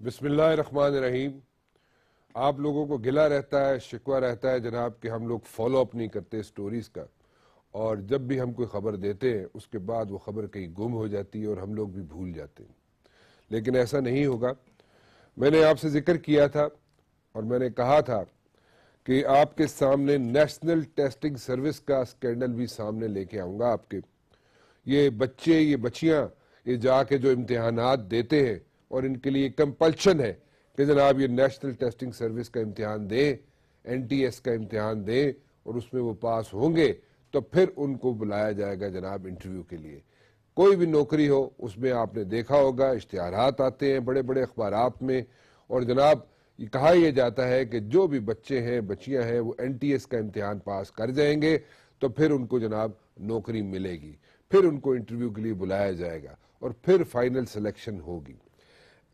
بسم اللہ الرحمن الرحیم۔ آپ لوگوں کو گلہ رہتا ہے، شکوہ رہتا ہے جناب کہ ہم لوگ فالو اپ نہیں کرتے سٹوریز کا، اور جب بھی ہم کوئی خبر دیتے ہیں اس کے بعد وہ خبر کہیں گم ہو جاتی ہے اور ہم لوگ بھی بھول جاتے ہیں، لیکن ایسا نہیں ہوگا۔ میں نے آپ سے ذکر کیا تھا اور میں نے کہا تھا کہ آپ کے سامنے نیشنل ٹیسٹنگ سروس کا سکینڈل بھی سامنے لے کے آؤں گا۔ آپ کے یہ بچے، یہ بچیاں، یہ جا کے جو امتحانات دیتے ہیں اور ان کے لیے کمپلشن ہے کہ جناب یہ نیشنل ٹیسٹنگ سروس کا امتحان دیں، NTS کا امتحان دیں، اور اس میں وہ پاس ہوں گے تو پھر ان کو بلایا جائے گا جناب انٹرویو کے لیے۔ کوئی بھی نوکری ہو اس میں آپ نے دیکھا ہوگا اشتہارات آتے ہیں بڑے بڑے اخبارات میں، اور جناب یہ کہا یہ جاتا ہے کہ جو بھی بچے ہیں بچیاں ہیں وہ NTS کا امتحان پاس کر جائیں گے تو پھر ان کو جناب نوکری ملے گی، پھر ان کو انٹرویو کے لیے بلایا جائے گا اور پھر فائنل سلیکشن ہوگی۔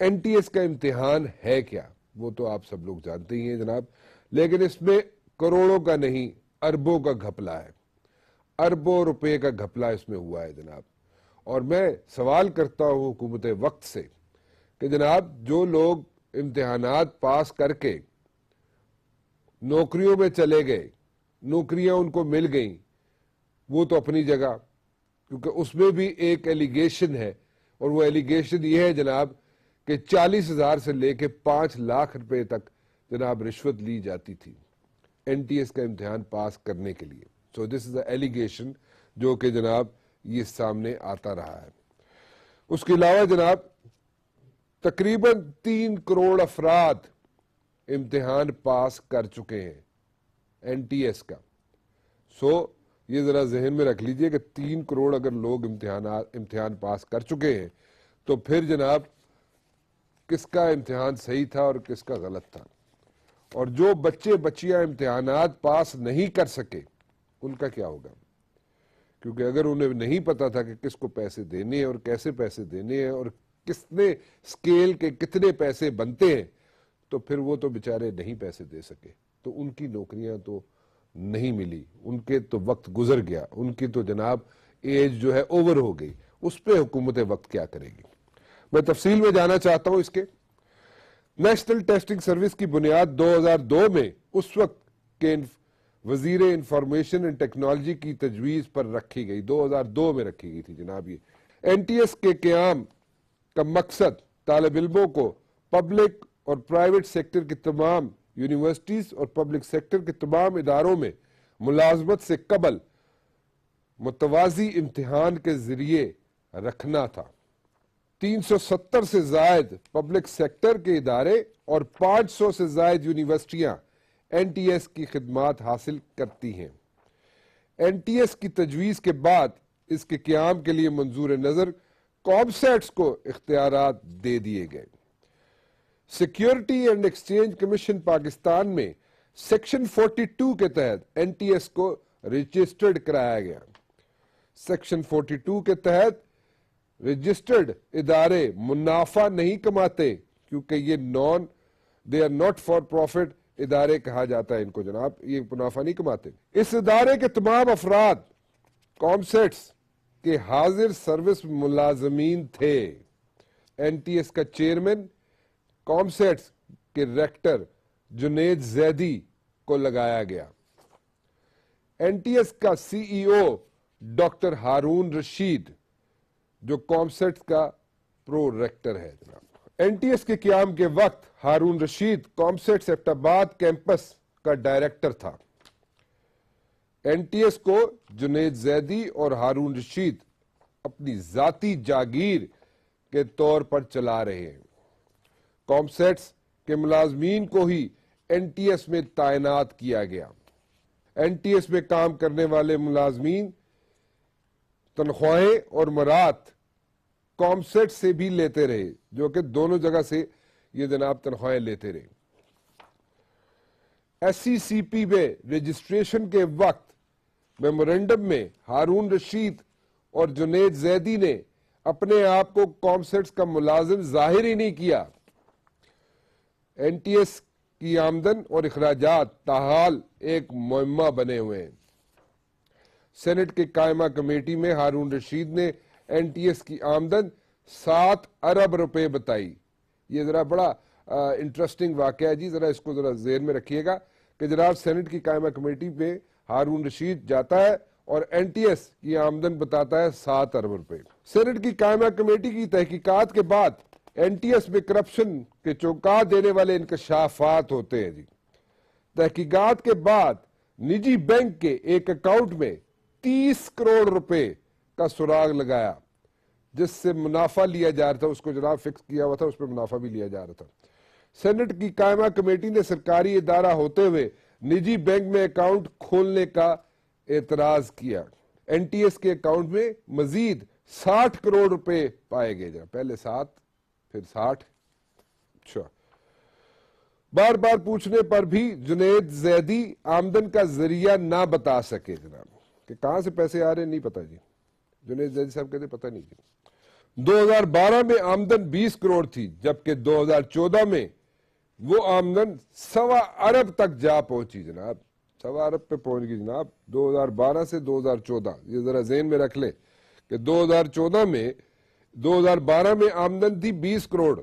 NTS کا امتحان ہے کیا وہ تو آپ سب لوگ جانتے ہی ہیں جناب، لیکن اس میں کروڑوں کا نہیں اربوں کا گھپلا ہے، اربوں روپے کا گھپلا اس میں ہوا ہے جناب۔ اور میں سوال کرتا ہوں حکومت وقت سے کہ جناب جو لوگ امتحانات پاس کر کے نوکریوں میں چلے گئے، نوکریاں ان کو مل گئیں، وہ تو اپنی جگہ، کیونکہ اس میں بھی ایک ایلیگیشن ہے، اور وہ ایلیگیشن یہ ہے جناب کہ 40,000 سے لے کے 5 لاکھ روپے تک جناب رشوت لی جاتی تھی NTS کا امتحان پاس کرنے کے لیے۔ سو دس از اے ایلیگیشن جو کہ جناب یہ سامنے آتا رہا ہے۔ اس کے علاوہ جناب تقریباً 3 کروڑ افراد امتحان پاس کر چکے ہیں NTS کا۔ سو یہ ذرا ذہن میں رکھ لیجئے کہ 3 کروڑ اگر لوگ امتحان پاس کر چکے ہیں تو پھر جناب کس کا امتحان صحیح تھا اور کس کا غلط تھا۔ اور جو بچے بچیاں امتحانات پاس نہیں کر سکے ان کا کیا ہوگا، کیونکہ اگر انہیں نہیں پتا تھا کہ کس کو پیسے دینے ہیں اور کیسے پیسے دینے ہیں اور کتنے سکیل کے کتنے پیسے بنتے ہیں، تو پھر وہ تو بیچارے نہیں پیسے دے سکے، تو ان کی نوکریاں تو نہیں ملی، ان کے تو وقت گزر گیا، ان کی تو جناب ایج جو ہے اوور ہو گئی۔ اس پہ حکومت وقت کیا کرے گی؟ میں تفصیل میں جانا چاہتا ہوں اس کے۔ نیشنل ٹیسٹنگ سروس کی بنیاد 2002 میں اس وقت کے وزیر انفارمیشن اینڈ ٹیکنالوجی کی تجویز پر رکھی گئی، 2002 میں رکھی گئی تھی جناب۔ یہ NTS کے قیام کا مقصد طالب علموں کو پبلک اور پرائیویٹ سیکٹر کے تمام یونیورسٹیز اور پبلک سیکٹر کے تمام اداروں میں ملازمت سے قبل متوازی امتحان کے ذریعے رکھنا تھا۔ 370 سے زائد پبلک سیکٹر کے ادارے اور 500 سے زائد یونیورسٹیاں NTS کی خدمات حاصل کرتی ہیں۔ NTS کی تجویز کے بعد اس کے قیام کے لیے منظور نظر کامسیٹس کو اختیارات دے دیے گئے۔ Security and exchange commission Pakistan میں سیکشن 42 کے تحت NTS کو رجسٹرڈ کرایا گیا۔ سیکشن 42 کے تحت رجسٹرڈ ادارے منافع نہیں کماتے، کیونکہ یہ they are not for profit ادارے کہا جاتا ہے ان کو جناب، یہ منافع نہیں کماتے۔ اس ادارے کے تمام افراد کامسیٹس کے حاضر سروس ملازمین تھے۔ NTS کا چیئرمین کامسیٹس کے ریکٹر جنید زیدی کو لگایا گیا۔ NTS کا CEO ڈاکٹر ہارون رشید جو کامسیٹس کا پرو ریکٹر ہے جناب۔ NTS کے قیام کے وقت ہارون رشید کامسیٹس ایبٹ آباد کیمپس کا ڈائریکٹر تھا۔ NTS کو جنید زیدی اور ہارون رشید اپنی ذاتی جاگیر کے طور پر چلا رہے ہیں۔ کامسیٹس کے ملازمین کو ہی NTS میں تعینات کیا گیا۔ NTS میں کام کرنے والے ملازمین تنخواہیں اور مراد کامسیٹ سے بھی لیتے رہے، جو کہ دونوں جگہ سے یہ جناب تنخواہیں لیتے رہے۔ SCCP میں رجسٹریشن کے وقت میمورنڈم میں ہارون رشید اور جنید زیدی نے اپنے آپ کو کامسیٹس کا ملازم ظاہر ہی نہیں کیا۔ NTS کی آمدن اور اخراجات تاحال ایک معمہ بنے ہوئے ہیں۔ سینٹ کے قائمہ کمیٹی میں ہارون رشید نے NTS کی آمدن 7 ارب روپے بتائی، یہ ذرا بڑا انٹرسٹنگ واقعہ ہے جی، ذرا اس کو ذرا ذہن میں رکھیے گا کہ جناب سینٹ کی قائمہ کمیٹی میں ہارون رشید جاتا ہے اور این ٹی ایس کی آمدن بتاتا ہے 7 ارب روپے۔ سینٹ کی قائمہ کمیٹی کی تحقیقات کے بعد این ٹی ایس میں کرپشن کے چونکا دینے والے انکشافات ہوتے ہیں جی۔ تحقیقات کے بعد نجی بینک کے ایک اکاؤنٹ میں 30 کروڑ روپے کا سراغ لگایا، جس سے منافع لیا جا رہا تھا، اس کو جناب فکس کیا ہوا تھا، اس پہ منافع بھی لیا جا رہا تھا۔ سینٹ کی قائمہ کمیٹی نے سرکاری ادارہ ہوتے ہوئے نجی بینک میں اکاؤنٹ کھولنے کا اعتراض کیا۔ این ٹی ایس کے اکاؤنٹ میں مزید 60 کروڑ روپے پائے گئے، جناب پہلے 7 پھر 60۔ اچھا، بار بار پوچھنے پر بھی جنید زیدی آمدن کا ذریعہ نہ بتا سکے جناب، کہ کہاں سے پیسے آ رہے ہیں نہیں پتا جی۔ جنید زیدی صاحب کہتے پتہ نہیں جی۔ 2012 میں آمدن 20 کروڑ تھی، جبکہ 2014 میں وہ آمدن 1.25 ارب تک جا پہنچی جناب، 1.25 ارب پہ پہنچ گئی جناب 2012 سے 2014۔ یہ ذرا ذہن میں رکھ لیں کہ 2014 میں 2012 میں آمدن تھی 20 کروڑ،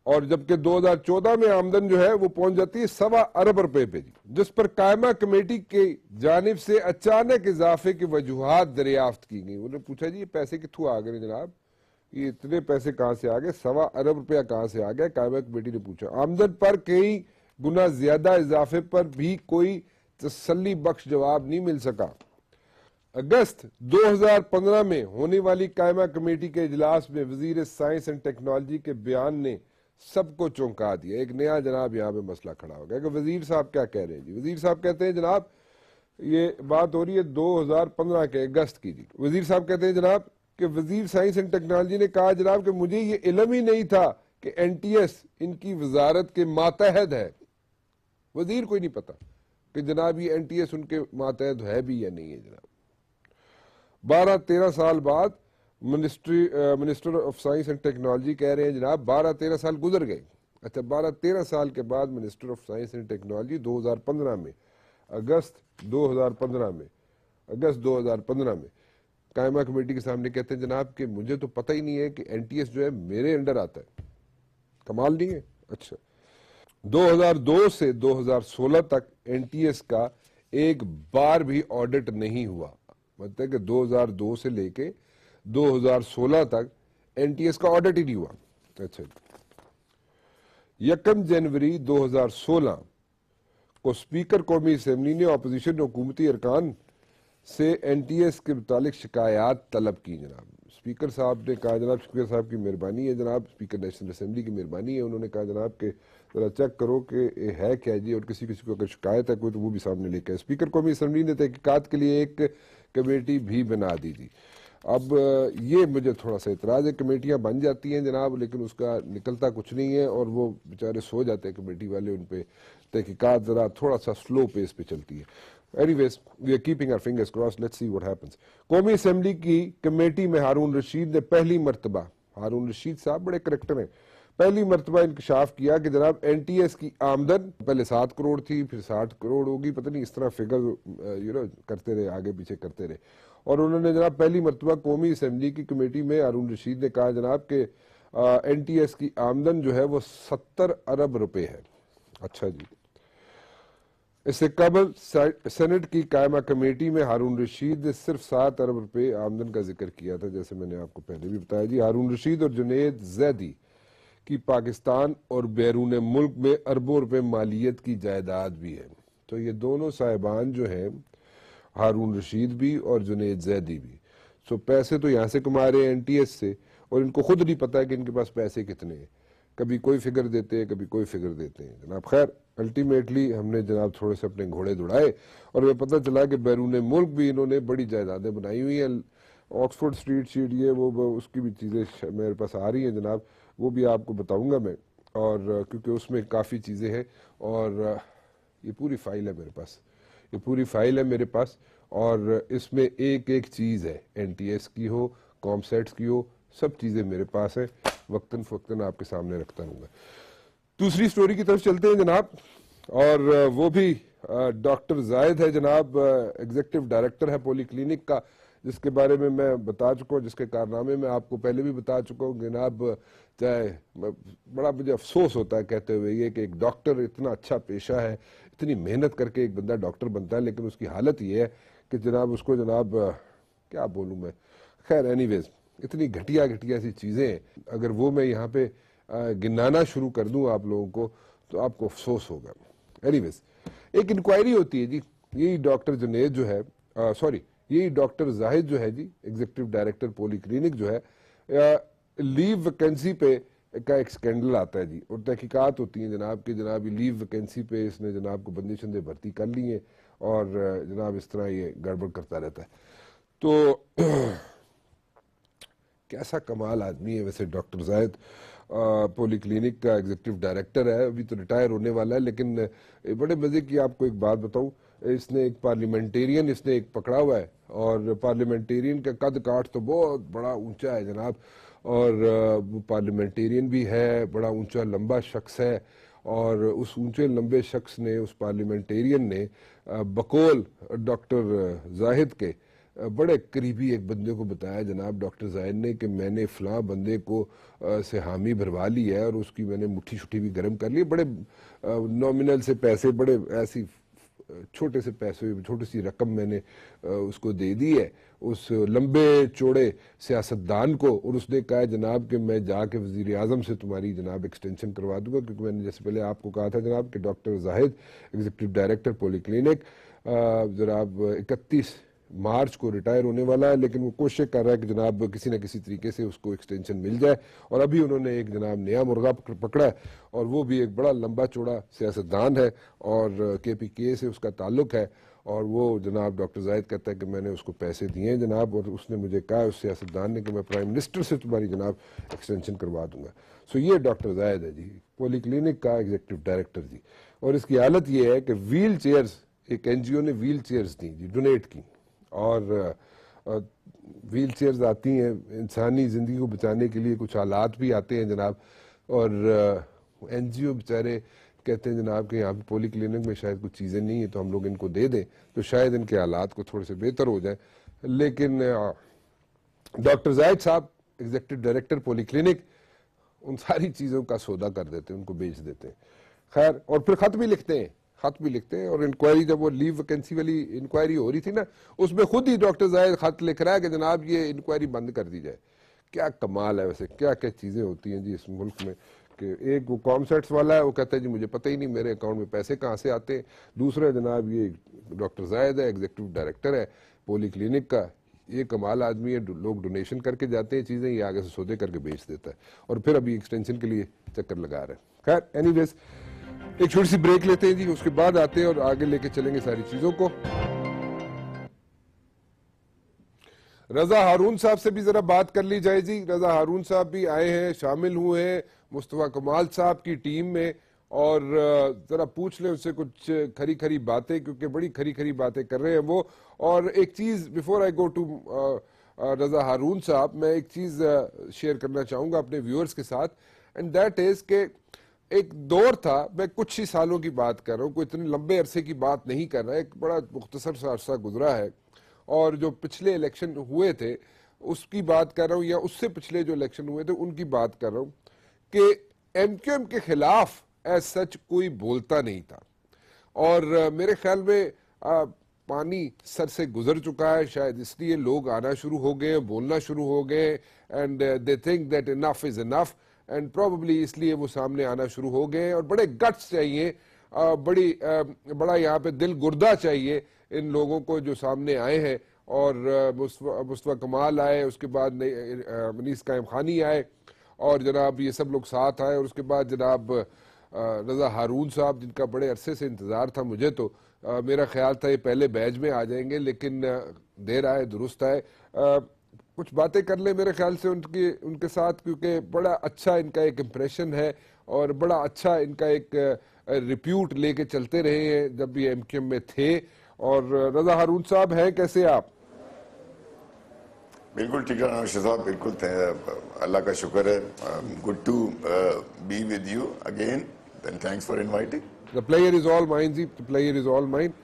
اور جبکہ 2014 میں آمدن جو ہے وہ پہنچ جاتی ہے 1.25 ارب روپے پہ جی، جس پر قائمہ کمیٹی کی جانب سے اچانک اضافے کی وجوہات دریافت کی گئی۔ انہوں نے پوچھا جی یہ پیسے کتھوں آ گئے جناب، یہ اتنے پیسے کہاں سے آ گئے، 1.25 ارب روپیہ کہاں سے آ گیا؟ قائمہ کمیٹی نے پوچھا۔ آمدن پر کئی گنا زیادہ اضافے پر بھی کوئی تسلی بخش جواب نہیں مل سکا۔ اگست 2015 میں ہونے والی قائمہ کمیٹی کے اجلاس میں وزیر سائنس اینڈ ٹیکنالوجی کے بیان نے سب کو چونکا دیا۔ ایک نیا جناب یہاں پہ مسئلہ کھڑا ہو گیا کہ وزیر صاحب کیا کہہ رہے ہیں جی۔ وزیر صاحب کہتے ہیں جناب، یہ بات ہو رہی ہے 2015 کے اگست کی جی۔ وزیر صاحب کہتے ہیں جناب کہ وزیر سائنس اینڈ ٹیکنالوجی نے کہا جناب کہ مجھے یہ علم ہی نہیں تھا کہ این ٹی ایس ان کی وزارت کے ماتحت ہے۔ وزیر کو ہی نہیں پتا کہ جناب یہ این ٹی ایس ان کے ماتحت ہے بھی یا نہیں ہے جناب۔ 12-13 سال بعد minister of science and technology کہہ رہے ہیں جناب 12-13 سال گزر گئے۔ اچھا، 12-13 سال کے بعد minister of science and technology 2015 میں اگست 2015 میں قائمہ کمیٹی کے سامنے کہتے ہیں جناب کہ مجھے تو پتہ ہی نہیں ہے کہ این ٹی ایس جو ہے میرے انڈر آتا ہے۔ کمال نہیں ہے؟ اچھا، 2002 سے 2016 تک این ٹی ایس کا ایک بار بھی آڈٹ نہیں ہوا، مطلب ہے کہ 2002 سے لے کے 2016 تک این ٹی ایس کا آڈٹ ہی نہیں ہوا۔ اچھا، 1 جنوری 2016 کو اسپیکر قومی اسمبلی نے اپوزیشن حکومتی ارکان سے این ٹی ایس کے متعلق شکایات طلب کی جناب۔ اسپیکر صاحب نے کہا جناب، اسپیکر صاحب کی مہربانی ہے جناب، اسپیکر نیشنل اسمبلی کی مہربانی ہے، انہوں نے کہا جناب کہ ذرا چیک کرو کہ یہ ہے کیا جی، اور کسی کو اگر شکایت ہے کوئی تو وہ بھی سامنے لے کے آئے۔ اسپیکر قومی اسمبلی نے تحقیقات کے لیے ایک کمیٹی بھی بنا دی تھی۔ اب یہ مجھے تھوڑا سا اعتراض ہے، کمیٹیاں بن جاتی ہیں جناب لیکن اس کا نکلتا کچھ نہیں ہے، اور وہ بیچارے سو جاتے ہیں کمیٹی والے، ان پہ تحقیقات ذرا تھوڑا سا سلو پیس پہ چلتی ہے۔ Anyways, we are keeping our fingers crossed. Let's see what happens. قومی اسمبلی کی کمیٹی میں ہارون رشید نے پہلی مرتبہ، ہارون رشید صاحب بڑے کریکٹر ہیں، پہلی مرتبہ انکشاف کیا کہ جناب این ٹی ایس کی آمدن پہلے 7 کروڑ تھی، پھر 60 کروڑ ہوگی، پتہ نہیں اس طرح فگر کرتے رہے، آگے پیچھے کرتے رہے، اور انہوں نے جناب پہلی مرتبہ قومی اسمبلی کی کمیٹی میں ہارون رشید نے کہا جناب کہ این ٹی ایس کی آمدن جو ہے وہ 70 ارب روپے ہے۔ اچھا جی، اس سے قبل سینٹ کی قائمہ کمیٹی میں ہارون رشید نے صرف 7 ارب روپے آمدن کا ذکر کیا تھا، جیسے میں نے آپ کو پہلے بھی بتایا جی۔ ہارون رشید اور جنید زیدی کی پاکستان اور بیرون ملک میں اربوں روپے مالیت کی جائیداد بھی ہے۔ تو یہ دونوں صاحبان جو ہیں، ہارون رشید بھی اور جنید زیدی بھی، سو پیسے تو یہاں سے کما رہے ہیں این ٹی ایس سے، اور ان کو خود نہیں پتا ہے کہ ان کے پاس پیسے کتنے ہیں، کبھی کوئی فگر دیتے ہیں کبھی کوئی فگر دیتے ہیں جناب۔ خیر، الٹیمیٹلی ہم نے جناب تھوڑے سے اپنے گھوڑے دوڑائے، اور ہمیں پتہ چلا کہ بیرون ملک بھی انہوں نے بڑی جائیدادیں بنائی ہوئی ہیں۔ آکسفورڈ اسٹریٹ شیٹ یہ وہ اس کی بھی چیزیں میرے پاس آ رہی ہیں جناب، وہ بھی آپ کو بتاؤں گا میں، اور کیونکہ اس میں کافی چیزیں ہیں، اور یہ پوری فائل ہے میرے پاس، یہ پوری فائل ہے میرے پاس، اور اس میں ایک ایک چیز ہے، این ٹی ایس کی ہو، کام سیٹس کی ہو، سب چیزیں میرے پاس ہیں، وقتاً فوقتاً آپ کے سامنے رکھتا رہوں گا۔ دوسری سٹوری کی طرف چلتے ہیں جناب، اور وہ بھی ڈاکٹر زاہد ہے جناب، ایگزیکٹو ڈائریکٹر ہے پولی کلینک کا، جس کے بارے میں بتا چکا ہوں, جس کے کارنامے میں آپ کو پہلے بھی بتا چکا ہوں. جناب چاہے بڑا مجھے افسوس ہوتا ہے کہتے ہوئے یہ کہ ایک ڈاکٹر اتنا اچھا پیشہ ہے, اتنی محنت کر کے ایک بندہ ڈاکٹر بنتا ہے, لیکن اس کی حالت یہ ہے کہ جناب اس کو جناب کیا بولوں میں, خیر اینی ویز اتنی گھٹیا سی چیزیں ہیں, اگر وہ میں یہاں پہ گنانا شروع کر دوں آپ لوگوں کو تو آپ کو افسوس ہوگا. اینی ویز ایک انکوائری ہوتی ہے جی, یہی ڈاکٹر جنید جو ہے, یہی ڈاکٹر زاہد جو ہے جی, ایگزیکٹو ڈائریکٹر پولی کلینک جو ہے, لیو ویکینسی پہ کا ایک سکینڈل آتا ہے جی, اور تحقیقات ہوتی ہیں جناب کہ جناب یہ لیو ویکینسی پہ اس نے جناب کو بندے شندے بھرتی کر لی ہیں, اور جناب اس طرح یہ گڑبڑ کرتا رہتا ہے. تو کیسا کمال آدمی ہے ویسے ڈاکٹر زاہد, پولی کلینک کا ایگزیکٹو ڈائریکٹر ہے, ابھی تو ریٹائر ہونے والا ہے. لیکن بڑے مزے کی آپ کو ایک بات بتاؤں, اس نے ایک پارلیمنٹیرین اس نے ایک پکڑا ہوا ہے, اور پارلیمنٹیرین کا قد کاٹ تو بہت بڑا اونچا ہے جناب, اور وہ پارلیمنٹیرین بھی ہے, بڑا اونچا لمبا شخص ہے, اور اس اونچے لمبے شخص نے, اس پارلیمنٹیرین نے بقول ڈاکٹر زاہد کے بڑے قریبی ایک بندے کو بتایا جناب ڈاکٹر زاہد نے کہ میں نے فلاں بندے کو سے حامی بھروا لی ہے, اور اس کی میں نے مٹھی شٹھی بھی گرم کر لی, بڑے نومنل سے پیسے, بڑے ایسی چھوٹے سے پیسے, چھوٹی سی رقم میں نے اس کو دے دی ہے اس لمبے چوڑے سیاستدان کو, اور اس نے کہا جناب کہ میں جا کے وزیر اعظم سے تمہاری جناب ایکسٹینشن کروا دوں گا, کیونکہ میں نے جیسے پہلے آپ کو کہا تھا جناب کہ ڈاکٹر زاہد ایگزیکٹو ڈائریکٹر پولی کلینک جناب 31 مارچ کو ریٹائر ہونے والا ہے, لیکن وہ کوشش کر رہا ہے کہ جناب کسی نہ کسی طریقے سے اس کو ایکسٹینشن مل جائے. اور ابھی انہوں نے ایک جناب نیا مرغہ پکڑا ہے, اور وہ بھی ایک بڑا لمبا چوڑا سیاستدان ہے, اور KPK سے اس کا تعلق ہے, اور وہ جناب ڈاکٹر زاہد کہتا ہے کہ میں نے اس کو پیسے دیے ہیں جناب, اور اس نے مجھے کہا اس سیاستدان نے کہ میں پرائم منسٹر سے تمہاری جناب ایکسٹینشن کروا دوں گا. سو یہ ڈاکٹر زاہد ہے جی, پولی کلینک کا ایگزیکٹو ڈائریکٹر جی, اور اس کی حالت یہ ہے کہ ویل چیئرز, ایک NGO نے ویل چیئرز دیں جی, ڈونیٹ کی, اور ویل چیئرز آتی ہیں انسانی زندگی کو بچانے کے لیے, کچھ آلات بھی آتے ہیں جناب, اور NGO بیچارے کہتے ہیں جناب کہ یہاں پہ پولی کلینک میں شاید کچھ چیزیں نہیں ہیں تو ہم لوگ ان کو دے دیں تو شاید ان کے حالات کو تھوڑے سے بہتر ہو جائیں. لیکن ڈاکٹر زاہد صاحب ایگزیکٹو ڈائریکٹر پولی کلینک ان ساری چیزوں کا سودا کر دیتے ہیں, ان کو بیچ دیتے ہیں. خیر, اور پھر خط بھی لکھتے ہیں, اور انکوائری جب وہ لیو ویکینسی والی انکوائری ہو رہی تھی نا, اس میں خود ہی ڈاکٹر زاہد خط لکھ رہا ہے کہ جناب یہ انکوائری بند کر دی جائے. کیا کمال ہے ویسے, کیا کیا چیزیں ہوتی ہیں جی اس ملک میں, کہ ایک وہ کامسیٹس والا ہے, وہ کہتا ہے جی مجھے پتہ ہی نہیں میرے اکاؤنٹ میں پیسے کہاں سے آتے ہیں. دوسرا جناب یہ ڈاکٹر زاہد ہے, ایگزیکٹو ڈائریکٹر ہے پولی کلینک کا, یہ کمال آدمی ہے, لوگ ڈونیشن کر کے جاتے ہیں چیزیں, یہ آگے سے سودے کر کے بیچ دیتا ہے, اور پھر ابھی ایکسٹینشن کے لیے چکر لگا رہے ہیں. خیر اینی ویز ایک چھوٹی سی بریک لیتے ہیں جی, اس کے بعد آتے ہیں اور آگے لے کے چلیں گے ساری چیزوں کو. رضا ہارون صاحب سے بھی ذرا بات کر لی جائے جی. رضا ہارون صاحب بھی آئے ہیں, شامل ہوئے ہیں مصطفیٰ کمال صاحب کی ٹیم میں, اور ذرا پوچھ لیں ان سے کچھ کھری کھری باتیں, کیونکہ بڑی کھری کھری باتیں کر رہے ہیں وہ. اور ایک چیز بیفور آئی گو ٹو رضا ہارون صاحب, میں ایک چیز شیئر کرنا چاہوں گا اپنے ویورز کے ساتھ, اینڈ دیٹ از کہ ایک دور تھا, میں کچھ ہی سالوں کی بات کر رہا ہوں, کوئی اتنے لمبے عرصے کی بات نہیں کر رہا, ایک بڑا مختصر سا عرصہ گزرا ہے, اور جو پچھلے الیکشن ہوئے تھے اس کی بات کر رہا ہوں, یا اس سے پچھلے جو الیکشن ہوئے تھے ان کی بات کر رہا ہوں, کہ MQM کے خلاف ایز سچ کوئی بولتا نہیں تھا, اور میرے خیال میں پانی سر سے گزر چکا ہے, شاید اس لیے لوگ آنا شروع ہو گئے, بولنا شروع ہو گئے, and they think that enough is enough, and probably اس لیے وہ سامنے آنا شروع ہو گئے. اور بڑے گٹس چاہیے, بڑا یہاں پہ دل گردہ چاہیے ان لوگوں کو جو سامنے آئے ہیں, اور مصطفیٰ کمال آئے, اس کے بعد منیس قائم خانی آئے, اور جناب یہ سب لوگ ساتھ آئے, اور اس کے بعد جناب رضا ہارون صاحب جن کا بڑے عرصے سے انتظار تھا مجھے, تو میرا خیال تھا یہ پہلے بیچ میں آ جائیں گے, لیکن دیر آئے درست آئے. کچھ باتیں کر لیں میرے خیال سے ان کے ساتھ, کیونکہ بڑا اچھا ان کا ایک امپریشن ہے, اور بڑا اچھا ان کا ایک ریپیوٹ لے کے چلتے رہے ہیں جب بھی MQM میں تھے. اور رضا ہارون صاحب ہیں کیسے آپ؟ بالکل ٹھیک ہے نوشد صاحب, بالکل اللہ کا شکر ہے. Good to be with you again, and thanks for inviting. The pleasure is all mine جی, the pleasure is all mine.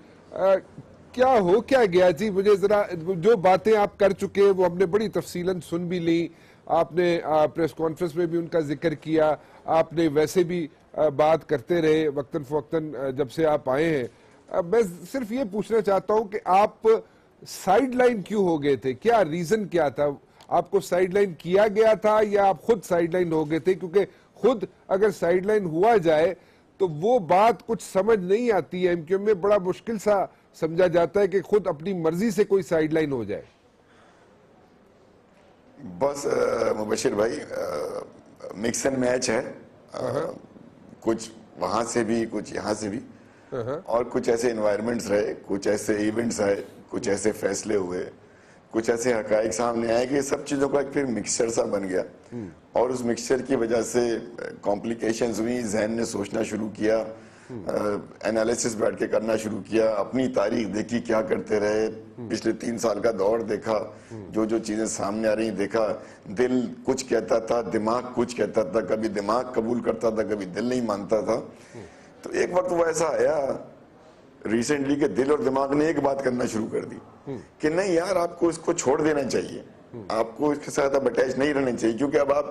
کیا ہو کیا گیا جی؟ مجھے ذرا جو باتیں آپ کر چکے وہ ہم نے بڑی تفصیلاً سن بھی لی، آپ نے پریس کانفرنس میں بھی ان کا ذکر کیا، آپ نے ویسے بھی بات کرتے رہے وقتاً فوقتاً جب سے آپ آئے ہیں۔ میں صرف یہ پوچھنا چاہتا ہوں کہ آپ سائیڈ لائن کیوں ہو گئے تھے؟ کیا ریزن کیا تھا؟ آپ کو سائیڈ لائن کیا گیا تھا یا آپ خود سائیڈ لائن ہو گئے تھے؟ کیونکہ خود اگر سائیڈ لائن ہوا جائے تو وہ بات کچھ سمجھ نہیں آتی ہے، ایم میں بڑا مشکل سا سمجھا جاتا ہے کہ خود اپنی مرضی سے کوئی سائیڈ لائن ہو جائے۔ بس مبشر بھائی مکس اینڈ میچ ہے، کچھ وہاں سے بھی کچھ یہاں سے بھی، اور کچھ ایسے انوائرمنٹس رہے، کچھ ایسے ایونٹس آئے، کچھ ایسے فیصلے ہوئے، کچھ ایسے حقائق سامنے آئے کہ یہ سب چیزوں کا ایک پھر مکسچر سا بن گیا، اور اس مکسچر کی وجہ سے کمپلیکیشنز ہوئی، ذہن نے سوچنا شروع کیا، انالیسس بیٹھ کے کرنا شروع کیا، اپنی تاریخ دیکھی کیا کرتے رہے، پچھلے 3 سال کا دور دیکھا، جو جو چیزیں سامنے آ رہی دیکھا، دل کچھ کہتا تھا، دماغ کچھ کہتا تھا، کبھی دماغ قبول کرتا تھا، کبھی دل نہیں مانتا تھا۔ تو ایک وقت وہ ایسا آیا ریسنٹلی کہ دل اور دماغ نے ایک بات کرنا شروع کر دی کہ نہیں یار آپ کو اس کو چھوڑ دینا چاہیے، آپ کو اس کے ساتھ اب اٹیچ نہیں رہنا چاہیے، کیونکہ اب آپ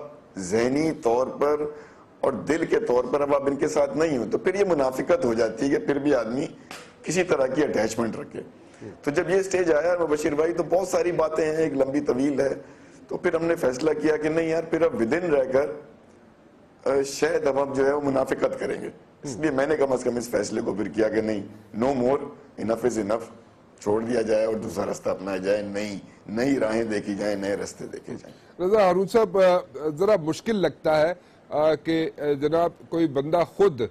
ذہنی طور پر اور دل کے طور پر اب آپ ان کے ساتھ نہیں ہو، تو پھر یہ منافقت ہو جاتی ہے کہ پھر بھی آدمی کسی طرح کی اٹیچمنٹ رکھے۔ تو جب یہ سٹیج آیا مبشر بھائی تو بہت ساری باتیں ہیں، ایک لمبی طویل ہے، تو پھر ہم نے فیصلہ کیا کہ نہیں یار پھر اب ودن رہ کر شاید اب ہم جو ہے وہ منافقت کریں گے، اس لیے میں نے کم از کم اس فیصلے کو پھر کیا کہ نہیں، نو مور، انف از انف، چھوڑ دیا جائے اور دوسرا رستہ اپنایا جائے، نئی راہیں دیکھی جائیں، نئے رستے دیکھے جائیں۔ رضا ہارون صاحب، ذرا مشکل لگتا ہے کہ جناب کوئی بندہ خود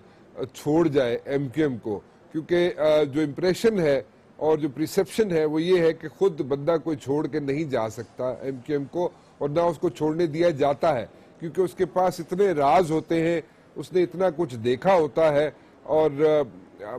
چھوڑ جائے ایم کیو ایم کو، کیونکہ جو امپریشن ہے اور جو پرسیپشن ہے وہ یہ ہے کہ خود بندہ کوئی چھوڑ کے نہیں جا سکتا ایم کیو ایم کو، اور نہ اس کو چھوڑنے دیا جاتا ہے، کیونکہ اس کے پاس اتنے راز ہوتے ہیں، اس نے اتنا کچھ دیکھا ہوتا ہے، اور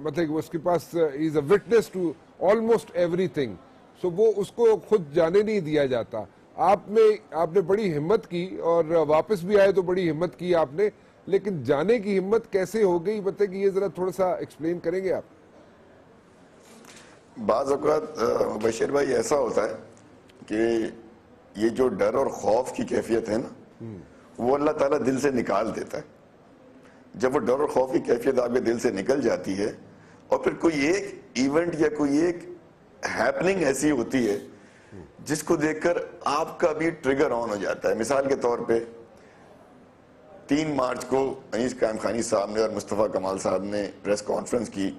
مطلب اس کے پاس is a witness to almost everything, so وہ اس کو خود جانے نہیں دیا جاتا۔ آپ نے بڑی ہمت کی اور واپس بھی آئے تو بڑی ہمت کی آپ نے، لیکن جانے کی ہمت کیسے ہو گئی بتائیں کہ یہ ذرا تھوڑا سا ایکسپلین کریں گے آپ؟ بعض اوقات مبشر بھائی ایسا ہوتا ہے کہ یہ جو ڈر اور خوف کی کیفیت ہے نا، وہ اللہ تعالیٰ دل سے نکال دیتا ہے۔ جب وہ ڈر اور خوف کی کیفیت آپ کے دل سے نکل جاتی ہے اور پھر کوئی ایک ایونٹ یا کوئی ایک ہیپننگ ایسی ہوتی ہے جس کو دیکھ کر آپ کا بھی ٹریگر آن ہو جاتا ہے۔ مثال کے طور پہ 3 مارچ کو انیس قائم خانی صاحب نے اور مصطفیٰ کمال صاحب نے پریس کانفرنس کی،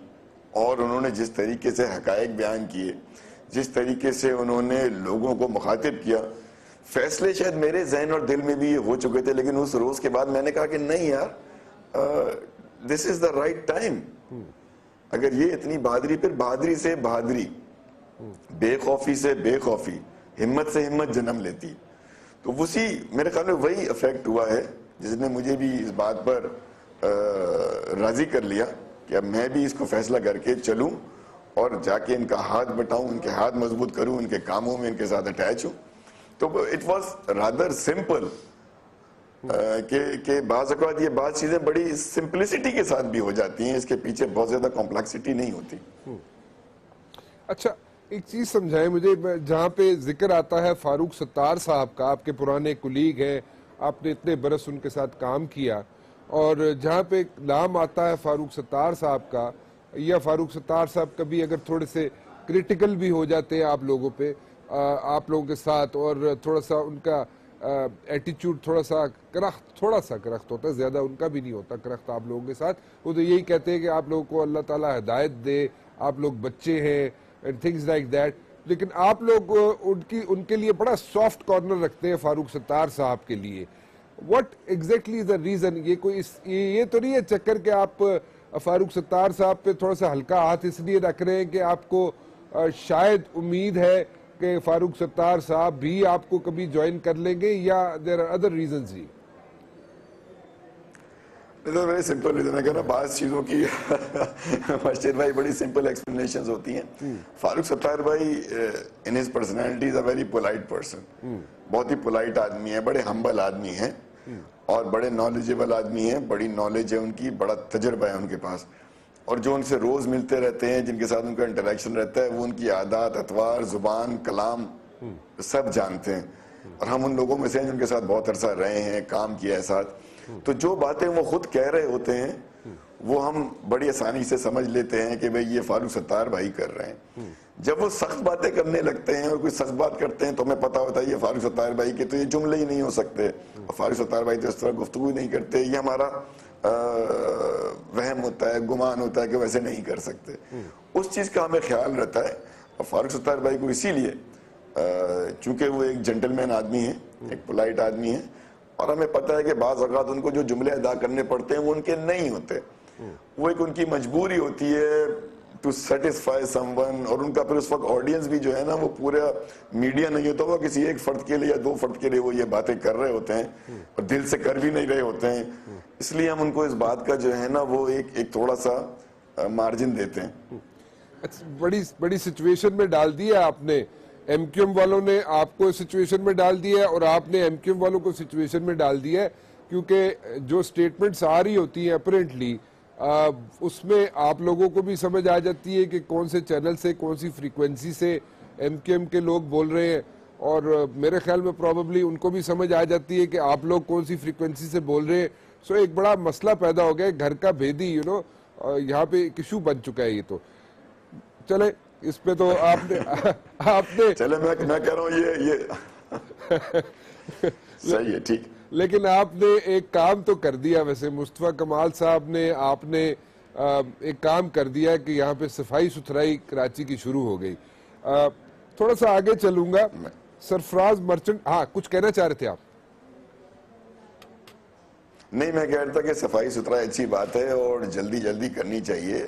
اور انہوں نے جس طریقے سے حقائق بیان کیے، جس طریقے سے انہوں نے لوگوں کو مخاطب کیا، فیصلے شاید میرے ذہن اور دل میں بھی ہو چکے تھے، لیکن اس روز کے بعد میں نے کہا کہ نہیں یار، دس از دا رائٹ ٹائم۔ اگر یہ اتنی بہادری، پھر بہادری سے بہادری، بے خوفی سے بے خوفی، ہمت سے ہمت جنم لیتی، تو اسی میرے خیال میں وہی افیکٹ ہوا ہے جس نے مجھے بھی اس بات پر راضی کر لیا کہ اب میں بھی اس کو فیصلہ کر کے چلوں اور جا کے ان کا ہاتھ بٹاؤں، ان کے ہاتھ مضبوط کروں، ان کے کاموں میں ان کے ساتھ اٹیچ ہوں۔ تو اٹ واز رادر سمپل کہ بعض اوقات یہ بعض چیزیں بڑی سمپلسٹی کے ساتھ بھی ہو جاتی ہیں، اس کے پیچھے بہت زیادہ کمپلیکسٹی نہیں ہوتی۔ اچھا ایک چیز سمجھائیں مجھے، جہاں پہ ذکر آتا ہے فاروق ستار صاحب کا، آپ کے پرانے کولیگ ہیں، آپ نے اتنے برس ان کے ساتھ کام کیا، اور جہاں پہ نام آتا ہے فاروق ستار صاحب کا، یا فاروق ستار صاحب کبھی اگر تھوڑے سے کریٹیکل بھی ہو جاتے ہیں آپ لوگوں پہ، آپ لوگوں کے ساتھ، اور تھوڑا سا ان کا ایٹیچیوڈ تھوڑا سا کرخت ہوتا ہے، زیادہ ان کا بھی نہیں ہوتا کرخت آپ لوگوں کے ساتھ، وہ تو یہی کہتے ہیں کہ آپ لوگوں کو اللہ تعالیٰ ہدایت دے، آپ لوگ بچے ہیں and things like that، لیکن آپ لوگ ان کے لیے بڑا سافٹ کارنر رکھتے ہیں فاروق ستار صاحب کے لیے۔ what exactly is the reason؟ یہ تو نہیں ہے چکر کہ آپ فاروق ستار صاحب پہ تھوڑا سا ہلکا ہاتھ اس لیے رکھ رہے ہیں کہ آپ کو شاید امید ہے کہ فاروق ستار صاحب بھی آپ کو کبھی جوائن کر لیں گے، یا there are other reasons he? Very simple reason ہے کہ نا بعض چیزوں کی مشیر بھائی بڑی سمپل ایکسپلینیشنز ہوتی ہیں۔ فاروق ستار بھائی in his personality is a very polite person, بہت ہی پولائٹ آدمی ہے، بڑے ہمبل آدمی ہیں، اور بڑے نالجیبل آدمی ہیں، بڑی نالج ہے ان کی، بڑا تجربہ ہے ان کے پاس، اور جو ان سے روز ملتے رہتے ہیں, جن کے ساتھ ان کا انٹریکشن رہتا ہے, وہ ان کی عادات, اطوار, زبان, کلام سب جانتے ہیں, اور ہم ان لوگوں میں سے ہیں جن کے ساتھ بہت عرصہ رہے ہیں, کام کیا ہے ساتھ. تو جو باتیں وہ خود کہہ رہے ہوتے ہیں وہ ہم بڑی آسانی سے سمجھ لیتے ہیں کہ بھئی یہ فاروق ستار بھائی کر رہے ہیں. جب وہ سخت باتیں کرنے لگتے ہیں اور کوئی سخت بات کرتے ہیں تو ہمیں پتا ہوتا ہے یہ فاروق ستار بھائی کے تو یہ جملے ہی نہیں ہو سکتے, اور فاروق ستار بھائی تو اس طرح گفتگو نہیں کرتے, یہ ہمارا وہم ہوتا ہے, گمان ہوتا ہے کہ ویسے نہیں کر سکتے. اس چیز کا ہمیں خیال رہتا ہے. اور فاروق ستار بھائی کو اسی لیے, چونکہ وہ ایک جنٹل مین آدمی ہیں, ایک پولائٹ آدمی ہیں, اور ہمیں پتہ ہے کہ بعض اوقات ان کو جو جملے ادا کرنے پڑتے ہیں وہ ان کے نہیں ہوتے, وہ ایک ان کی مجبوری ہوتی ہے ٹو سیٹسفائی سم ون, اور ان کا پھر اس وقت آڈینس بھی جو ہے نا وہ پورا میڈیا نہیں ہوتا, وہ کسی ایک فرد کے لیے یا دو فرد کے لیے وہ یہ باتیں کر رہے ہوتے ہیں اور دل سے کر بھی نہیں رہے ہوتے ہیں. اس لیے ہم ان کو اس بات کا جو ہے نا وہ ایک تھوڑا سا مارجن دیتے ہیں. بڑی سچویشن میں ڈال دیا آپ نے, ایم کیو ایم والوں نے آپ کو سچویشن میں ڈال دیا ہے اور آپ نے ایم کیو ایم والوں کو سچویشن میں ڈال دیا ہے, کیونکہ جو سٹیٹمنٹس آ رہی ہوتی ہیں اپیرنٹلی اس میں آپ لوگوں کو بھی سمجھ آ جاتی ہے کہ کون سے چینل سے, کون سی فریکوینسی سے ایم کیو ایم کے لوگ بول رہے ہیں, اور میرے خیال میں پروبیبلی ان کو بھی سمجھ آ جاتی ہے کہ آپ لوگ کون سی فریکوینسی سے بول رہے ہیں. سو ایک بڑا مسئلہ پیدا ہو گیا ہے, گھر کا بھیدی یہاں پہ ایک ایشو بن چکا ہے. یہ تو چلے اس پہ تو آپ نے چلے میں کہہ رہا ہوں یہ صحیح ہے, ٹھیک. لیکن آپ نے ایک کام تو کر دیا ویسے, مصطفیٰ کمال صاحب نے, آپ نے ایک کام کر دیا کہ یہاں پہ صفائی ستھرائی کراچی کی شروع ہو گئی. تھوڑا سا آگے چلوں گا. سرفراز مرچنٹ, ہاں کچھ کہنا چاہ رہے تھے آپ؟ نہیں, میں کہہ رہا تھا کہ صفائی ستھرائی اچھی بات ہے اور جلدی جلدی کرنی چاہیے.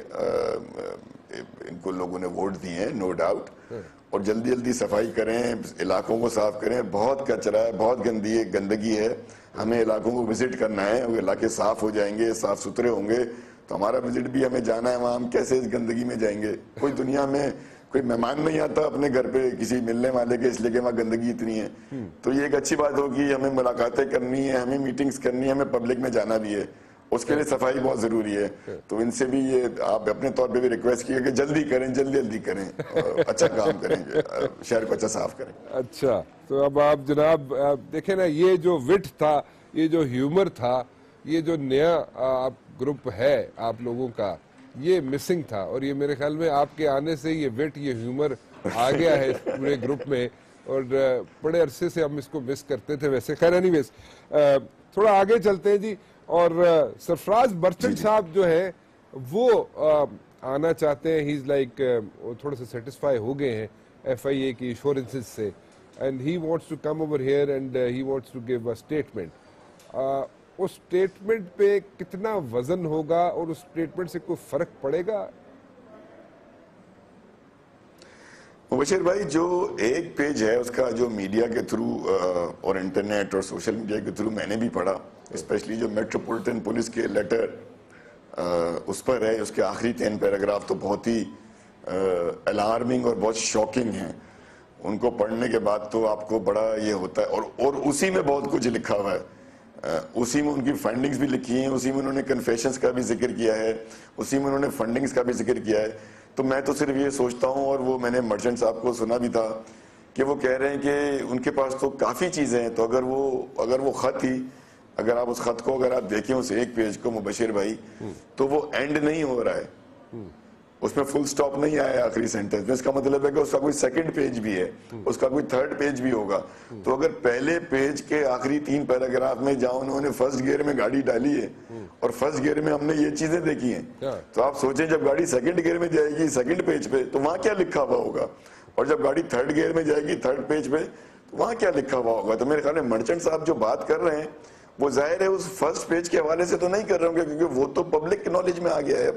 ان کو لوگوں نے ووٹ دیے ہیں, نو ڈاؤٹ, اور جلدی جلدی صفائی کریں, علاقوں کو صاف کریں. بہت کچرا ہے, بہت گندگی ہے. ہمیں علاقوں کو وزٹ کرنا ہے, وہ علاقے صاف ہو جائیں گے, صاف ستھرے ہوں گے تو ہمارا وزٹ بھی ہمیں جانا ہے وہاں. ہم کیسے اس گندگی میں جائیں گے؟ کوئی دنیا میں کوئی مہمان نہیں آتا اپنے گھر پہ کسی ملنے والے کے, اس لیے کہ وہاں گندگی اتنی ہے. تو یہ ایک اچھی بات ہوگی, ہمیں ملاقاتیں کرنی ہے, ہمیں میٹنگز کرنی ہے, ہمیں پبلک میں جانا بھی ہے, اس کے لیے صفائی بہت ضروری ہے. تو ان سے بھی یہ آپ اپنے طور پہ بھی ریکویسٹ کیے کہ جلدی کریں, جلدی کریں, اچھا کام کریں گے, شہر کو اچھا صاف کریں. اچھا, تو اب آپ جناب دیکھیں نا, یہ جو وٹ تھا, یہ جو ہیومر تھا, یہ جو نیا گروپ ہے آپ لوگوں کا, یہ مسنگ تھا. اور یہ میرے خیال میں آپ کے آنے سے یہ وٹ, یہ ہیومر آ گیا ہے اس پورے گروپ میں, اور بڑے عرصے سے ہم اس کو مس کرتے تھے. ویسے خیر اینی ویز تھوڑا آگے چلتے ہیں جی. اور سرفراز مرچنٹ صاحب جو ہے وہ آنا چاہتے ہیں, ہی از لائک تھوڑا سا سیٹسفائی ہو گئے ہیں ایف آئی اے کی ایشورنسز سے, and he wants to come over here and he wants to give a statement. اس اسٹیٹمنٹ پہ کتنا وزن ہوگا اور اس اسٹیٹمنٹ سے کوئی فرق پڑے گا؟ مبشر بھائی, جو ایک پیج ہے اس کا جو میڈیا کے تھرو اور انٹرنیٹ اور سوشل میڈیا کے تھرو میں نے بھی پڑھا, اسپیشلی جو میٹروپولیٹن پولیس کے لیٹر اس پر ہے, اس کے آخری 3 پیراگراف تو بہت ہی الارمنگ اور بہت شاکنگ ہیں. ان کو پڑھنے کے بعد تو آپ کو بڑا یہ ہوتا ہے, اور اسی میں بہت کچھ لکھا ہوا ہے, اسی میں ان کی فائنڈنگز بھی لکھی ہیں, اسی میں انہوں نے کنفیشنز کا بھی ذکر کیا ہے, اسی میں انہوں نے فنڈنگز کا بھی ذکر کیا ہے. تو میں تو صرف یہ سوچتا ہوں, اور وہ میں نے مرچنٹ صاحب کو سنا بھی تھا کہ وہ کہہ رہے ہیں کہ ان کے پاس تو کافی چیزیں ہیں, تو اگر وہ خط ہی, اگر آپ اس خط کو اگر آپ دیکھیں اس ایک پیج کو مبشر بھائی, تو وہ اینڈ نہیں ہو رہا ہے, اس میں فل سٹاپ نہیں آیا آخری سینٹنس میں. اس کا مطلب ہے کہ اس کا کوئی سیکنڈ پیج بھی ہے, اس کا کوئی تھرڈ پیج بھی ہوگا. تو اگر پہلے پیج کے آخری 3 پیراگراف میں جہاں انہوں نے فرسٹ گیئر میں گاڑی ڈالی ہے اور فرسٹ گیئر میں ہم نے یہ چیزیں دیکھی ہیں, تو آپ سوچیں جب گاڑی سیکنڈ گیئر میں جائے گی سیکنڈ پیج پہ تو وہاں کیا لکھا ہوا ہوگا, اور جب گاڑی تھرڈ گیئر میں جائے گی تھرڈ پیج پہ تو وہاں کیا لکھا ہوا ہوگا. تو میرے خیال میں مرچنٹ صاحب جو بات کر رہے ہیں وہ ظاہر ہے اس فرسٹ پیج کے حوالے سے تو نہیں کر رہے ہوں گے, کیونکہ وہ تو پبلک نالج میں آ گیا ہے.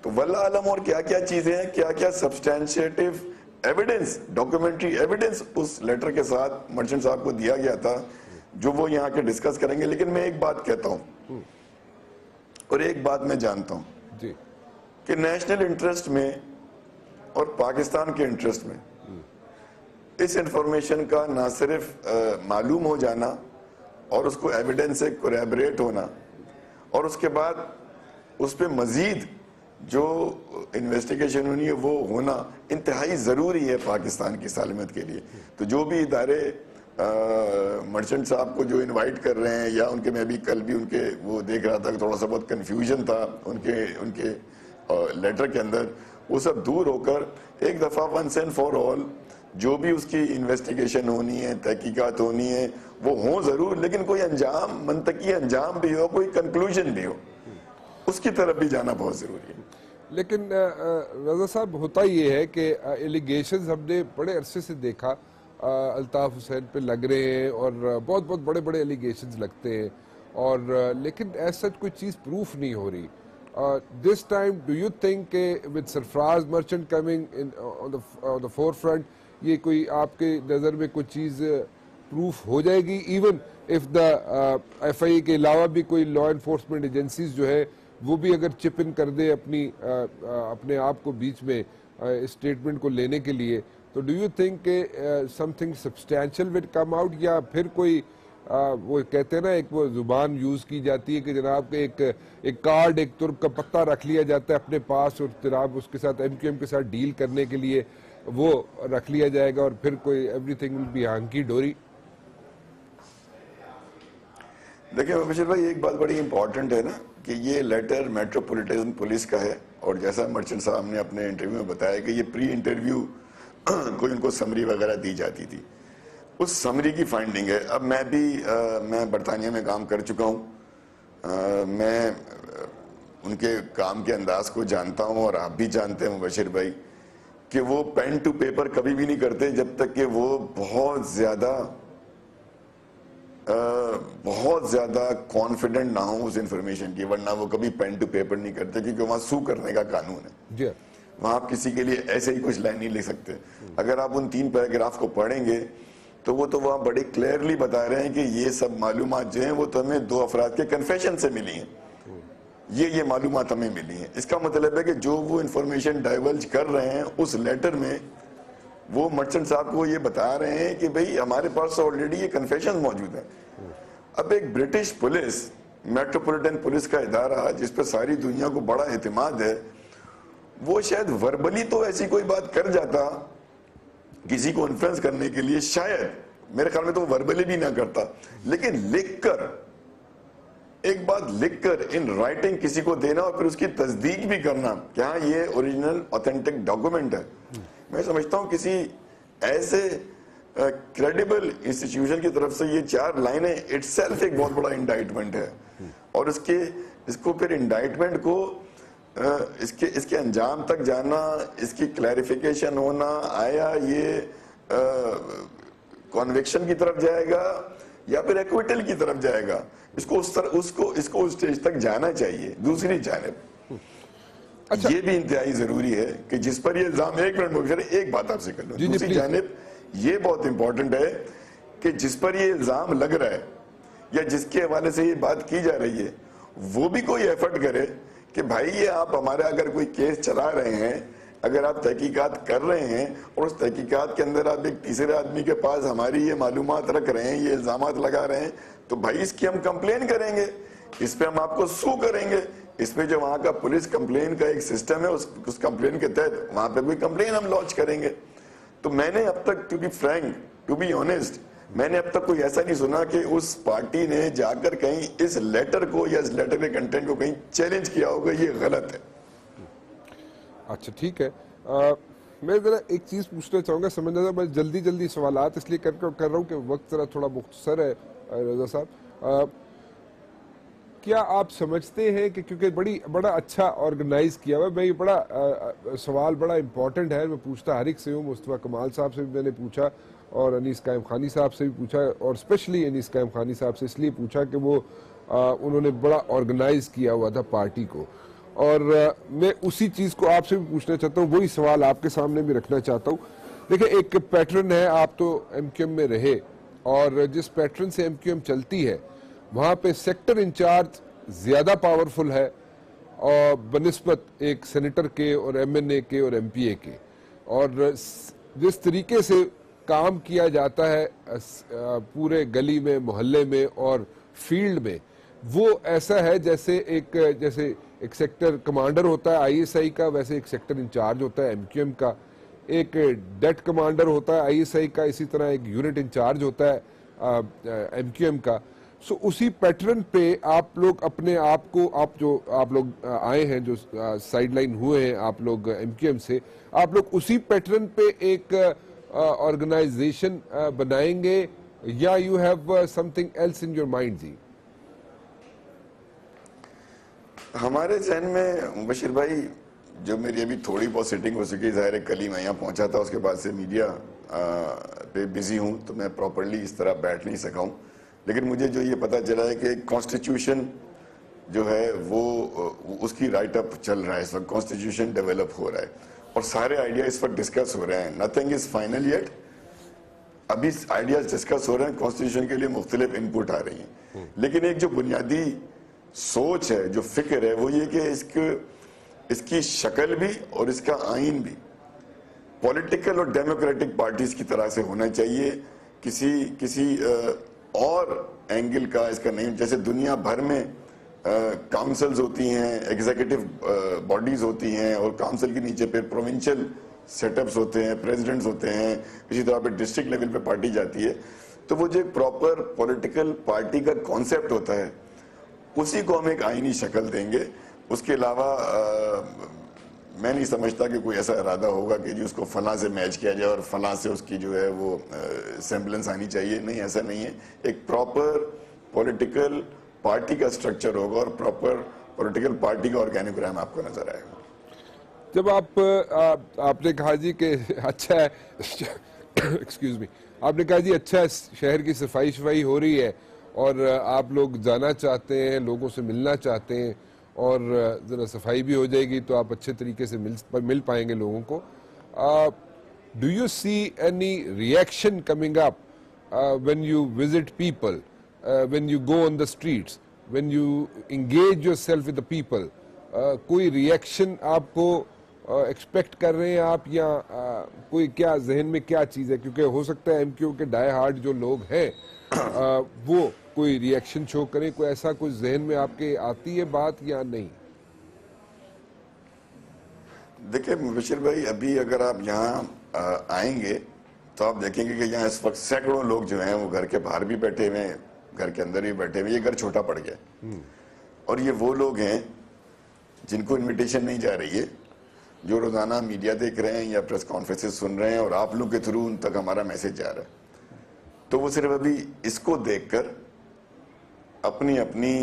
تو واللہ عالم اور کیا کیا چیزیں ہیں, کیا کیا سبسٹینشیٹیو ایویڈنس, ڈاکیومنٹری ایویڈنس اس لیٹر کے ساتھ مرچنٹ صاحب کو دیا گیا تھا, جو وہ یہاں کے ڈسکس کریں گے. لیکن میں ایک بات کہتا ہوں اور ایک بات میں جانتا ہوں کہ نیشنل انٹرسٹ میں اور پاکستان کے انٹرسٹ میں اس انفارمیشن کا نہ صرف معلوم ہو جانا اور اس کو ایویڈنس سے کوریبریٹ ہونا, اور اس کے بعد اس پہ مزید جو انویسٹیگیشن ہونی ہے وہ ہونا انتہائی ضروری ہے پاکستان کی سالمیت کے لیے. تو جو بھی ادارے مرچنٹ صاحب کو جو انوائٹ کر رہے ہیں, یا ان کے, میں بھی کل بھی ان کے وہ دیکھ رہا تھا کہ تھوڑا سا بہت کنفیوژن تھا ان کے لیٹر کے اندر, وہ سب دور ہو کر ایک دفعہ ونس اینڈ فار آل جو بھی اس کی انویسٹیگیشن ہونی ہے, تحقیقات ہونی ہے, وہ ہوں ضرور, لیکن کوئی انجام, منطقی انجام بھی ہو, کوئی کنکلوژن بھی ہو, اس کی طرف بھی جانا بہت ضروری ہے. لیکن رضا صاحب ہوتا یہ ہے کہ ایلیگیشنز ہم نے بڑے عرصے سے دیکھا الطاف حسین پہ لگ رہے ہیں, اور بہت بہت بڑے بڑے ایلیگیشنز لگتے ہیں, اور لیکن ایسا کوئی چیز پروف نہیں ہو رہی. This time do you think کہ with Sarfaraz Merchant coming on the forefront, یہ کوئی آپ کے نظر میں کوئی چیز پروف ہو جائے گی, ایون اف دا ایف آئی اے کے علاوہ بھی کوئی لا انفورسمنٹ ایجنسیز جو ہے وہ بھی اگر چپ ان کر دے اپنے آپ کو بیچ میں اسٹیٹمنٹ کو لینے کے لیے, تو ڈو یو تھنک کہ سم تھنگ سبسٹینشل ول کم آؤٹ, یا پھر کوئی وہ کہتے ہیں نا ایک وہ زبان یوز کی جاتی ہے کہ جناب کے ایک کارڈ, ایک ترک کا پتہ رکھ لیا جاتا ہے اپنے پاس, اور جناب اس کے ساتھ ایم کیو ایم کے ساتھ ڈیل کرنے کے لیے وہ رکھ لیا جائے گا, اور پھر کوئی ایوری تھنگ ول بی ہانکی ڈوری. دیکھیں مبشر بھائی, ایک بات بڑی امپورٹنٹ ہے نا کہ یہ لیٹر میٹروپولیٹن پولیس کا ہے, اور جیسا مرچنٹ صاحب نے اپنے انٹرویو میں بتایا کہ یہ پری انٹرویو کوئی ان کو سمری وغیرہ دی جاتی تھی, اس سمری کی فائنڈنگ ہے. اب میں برطانیہ میں کام کر چکا ہوں, میں ان کے کام کے انداز کو جانتا ہوں, اور آپ بھی جانتے ہیں مبشر بھائی کہ وہ پین ٹو پیپر کبھی بھی نہیں کرتے جب تک کہ وہ بہت زیادہ کانفیڈنٹ نہ ہوں اس انفارمیشن کی, ورنہ وہ کبھی پین ٹو پیپر نہیں کرتے, کیونکہ وہاں سو کرنے کا قانون ہے. وہاں آپ کسی کے لیے ایسے ہی کچھ لائن نہیں لکھ سکتے. اگر آپ ان 3 پیراگراف کو پڑھیں گے تو وہ تو وہاں بڑے کلیئرلی بتا رہے ہیں کہ یہ سب معلومات جو ہیں وہ تو ہمیں 2 افراد کے کنفیشن سے ملی ہیں, یہ معلومات ہمیں ملی ہیں. اس کا مطلب ہے کہ جو وہ انفارمیشن ڈائیورج کر رہے ہیں اس لیٹر میں, وہ مرچنٹ صاحب کو یہ بتا رہے ہیں کہ بھئی ہمارے پاس آلریڈی یہ کنفیشن موجود ہیں. اب ایک برٹش پولیس, میٹروپولیٹن پولیس کا ادارہ جس پہ ساری دنیا کو بڑا اعتماد ہے, وہ شاید وربلی تو ایسی کوئی بات کر جاتا کسی کو انفلوئنس کرنے کے لیے, شاید میرے خیال میں تو وربلی بھی نہ کرتا, لیکن لکھ کر, ایک بات لکھ کر ان رائٹنگ کسی کو دینا اور پھر اس کی تصدیق بھی کرنا کہ ہاں یہ اوریجنل اوتھینٹک ڈاکومنٹ ہے, میں سمجھتا ہوں کسی ایسے کریڈیبل انسٹیٹیوشن کی طرف سے یہ 4 لائنیں اٹ سیلف ایک بہت بڑا انڈائٹمنٹ ہے. اور اس کو پھر انڈائٹمنٹ کو اس کے انجام تک جانا, اس کی کلیریفیکیشن ہونا, آیا یہ کنوکشن کی طرف جائے گا یا پھر ایکویٹل کی طرف جائے گا, اس کو اس اسٹیج تک جانا چاہیے. دوسری جانب یہ بھی انتہائی ضروری ہے کہ جس پر یہ الزام, ایک بات آپ سے کر لوں, دوسری جانب یہ بہت امپورٹنٹ ہے کہ جس پر یہ الزام لگ رہا ہے یا جس کے حوالے سے یہ بات کی جا رہی ہے, وہ بھی کوئی ایفرٹ کرے کہ بھائی یہ آپ ہمارا اگر کوئی کیس چلا رہے ہیں, اگر آپ تحقیقات کر رہے ہیں اور اس تحقیقات کے اندر آپ ایک تیسرے آدمی کے پاس ہماری یہ معلومات رکھ رہے ہیں, یہ الزامات لگا رہے ہیں, تو بھائی اس کی ہم کمپلین کریں گے, اس پہ ہم آپ کو سو کریں گے. اس پہ جو وہاں کا پولیس کمپلین کا ایک سسٹم ہے, اس کمپلین کے تحت وہاں پہ کوئی کمپلین ہم لانچ کریں گے. تو میں نے اب تک, to be frank, to be honest, میں نے اب تک کوئی ایسا نہیں سنا کہ اس پارٹی نے جا کر کہیں اس لیٹر کو یا اس لیٹر کے کنٹینٹ کو کہیں چیلنج کیا ہوگا. یہ غلط ہے. اچھا ٹھیک ہے, میں ذرا ایک چیز پوچھنا چاہوں گا, سمجھنا تھا میں جلدی سوالات اس لیے کر رہا ہوں کہ وقت ذرا تھوڑا مختصر ہے. رضا صاحب, کیا آپ سمجھتے ہیں کہ کیونکہ بڑا اچھا آرگنائز کیا ہوا ہے, میں یہ بڑا سوال بڑا امپورٹنٹ ہے, میں پوچھتا ہر ایک سے ہوں, مصطفیٰ کمال صاحب سے بھی میں نے پوچھا, اور انیس قائم خانی صاحب سے بھی پوچھا, اور اسپیشلی انیس قائم خانی صاحب سے اس لیے پوچھا کہ وہ انہوں نے بڑا آرگنائز کیا ہوا تھا پارٹی کو, اور میں اسی چیز کو آپ سے بھی پوچھنا چاہتا ہوں, وہی سوال آپ کے سامنے بھی رکھنا چاہتا ہوں. دیکھیں ایک پیٹرن ہے, آپ تو ایم کیو ایم میں رہے, اور جس پیٹرن سے ایم کیو ایم چلتی ہے وہاں پہ سیکٹر انچارج زیادہ پاورفل ہے اور بنسبت ایک سینیٹر کے اور ایم این اے کے اور ایم پی اے کے, اور جس طریقے سے کام کیا جاتا ہے پورے گلی میں, محلے میں اور فیلڈ میں, وہ ایسا ہے جیسے ایک سیکٹر کمانڈر ہوتا ہے آئی ایس آئی کا، ویسے ایک سیکٹر انچارج ہوتا ہے ایم کیو ایم کا، ایک ڈیٹ کمانڈر ہوتا ہے آئی ایس آئی کا، اسی طرح ایک یونٹ انچارج ہوتا ہے ایم کیو ایم کا. سو اسی پیٹرن پہ آپ لوگ اپنے آپ کو، آپ لوگ آئے ہیں جو سائیڈ لائن ہوئے ہیں آپ لوگ ایم کیو ایم سے، آپ لوگ اسی پیٹرن پہ ایک آرگنائزیشن بنائیں گے یا you have something else in your mind? جی ہمارے ذہن میں مبشر بھائی، جو میری ابھی تھوڑی بہت سیٹنگ ہو سکی، ظاہر ہے کل ہی میں یہاں پہنچا تھا، اس کے بعد سے میڈیا پہ بزی ہوں تو میں پراپرلی اس طرح بیٹھ نہیں سکا ہوں، لیکن مجھے جو یہ پتا چلا ہے کہ کانسٹیٹیوشن جو ہے وہ اس کی رائٹ اپ چل رہا ہے اس وقت، کانسٹیٹیوشن ڈیولپ ہو رہا ہے اور سارے آئیڈیا اس وقت ڈسکس ہو رہے ہیں. نتھنگ از فائنل یٹ، ابھی آئیڈیاز ڈسکس ہو رہے ہیں، کانسٹیٹیوشن کے لیے مختلف ان پٹ آ رہی ہیں، لیکن ایک جو بنیادی سوچ ہے، جو فکر ہے، وہ یہ کہ اس کی شکل بھی اور اس کا آئین بھی پولیٹیکل اور ڈیموکریٹک پارٹیز کی طرح سے ہونا چاہیے. کسی اور اینگل کا اس کا نہیں. جیسے دنیا بھر میں کاؤنسلز ہوتی ہیں، ایگزیکٹو باڈیز ہوتی ہیں، اور کاؤنسل کے نیچے پہ پروونشل سیٹ اپس ہوتے ہیں، پریزیڈنٹس ہوتے ہیں، اسی طرح پہ ڈسٹرکٹ لیول پہ پارٹی جاتی ہے. تو وہ جو ایک پراپر پولیٹیکل پارٹی کا کانسیپٹ ہوتا ہے، اسی کو ہم ایک آئینی شکل دیں گے. اس کے علاوہ میں نہیں سمجھتا کہ کوئی ایسا ارادہ ہوگا کہ جی اس کو فلاں سے میچ کیا جائے اور فلاں سے اس کی جو ہے وہ سیمبلنس آنی چاہیے. نہیں، ایسا نہیں ہے. ایک پراپر پولیٹیکل پارٹی کا سٹرکچر ہوگا اور پراپر پولیٹیکل پارٹی کا آرگینوگرام آپ کو نظر آئے گا. جب آپ نے کہا جی کہ اچھا ہے ایکسکیوز می، آپ نے کہا جی اچھا ہے شہر کی صفائی ہو رہی ہے اور آپ لوگ جانا چاہتے ہیں، لوگوں سے ملنا چاہتے ہیں، اور ذرا صفائی بھی ہو جائے گی تو آپ اچھے طریقے سے مل پائیں گے لوگوں کو. Do you see any reaction coming up when you visit people, when you go on the streets, when you engage yourself with the people? کوئی ریئیکشن آپ کو ایکسپیکٹ کر رہے ہیں آپ، یا کوئی کیا ذہن میں کیا چیز ہے؟ کیونکہ ہو سکتا ہے ایم کیو کے ڈائی ہارڈ جو لوگ ہیں وہ کوئی ریئیکشن شو کریں. کوئی ایسا کوئی ذہن میں آپ کے آتی ہے بات یا نہیں؟ دیکھیں مبشر بھائی، ابھی اگر آپ یہاں آئیں گے تو آپ دیکھیں گے کہ یہاں اس وقت سینکڑوں لوگ جو ہیں وہ گھر کے باہر بھی بیٹھے ہوئے ہیں، گھر کے اندر بھی بیٹھے ہوئے. یہ گھر چھوٹا پڑ گیا، اور یہ وہ لوگ ہیں جن کو انویٹیشن نہیں جا رہی ہے، جو روزانہ میڈیا دیکھ رہے ہیں یا پریس کانفرنسز سن رہے ہیں، اور آپ لوگ کے تھرو ان تک ہمارا میسج جا رہا ہے. تو وہ صرف ابھی اس کو دیکھ کر اپنی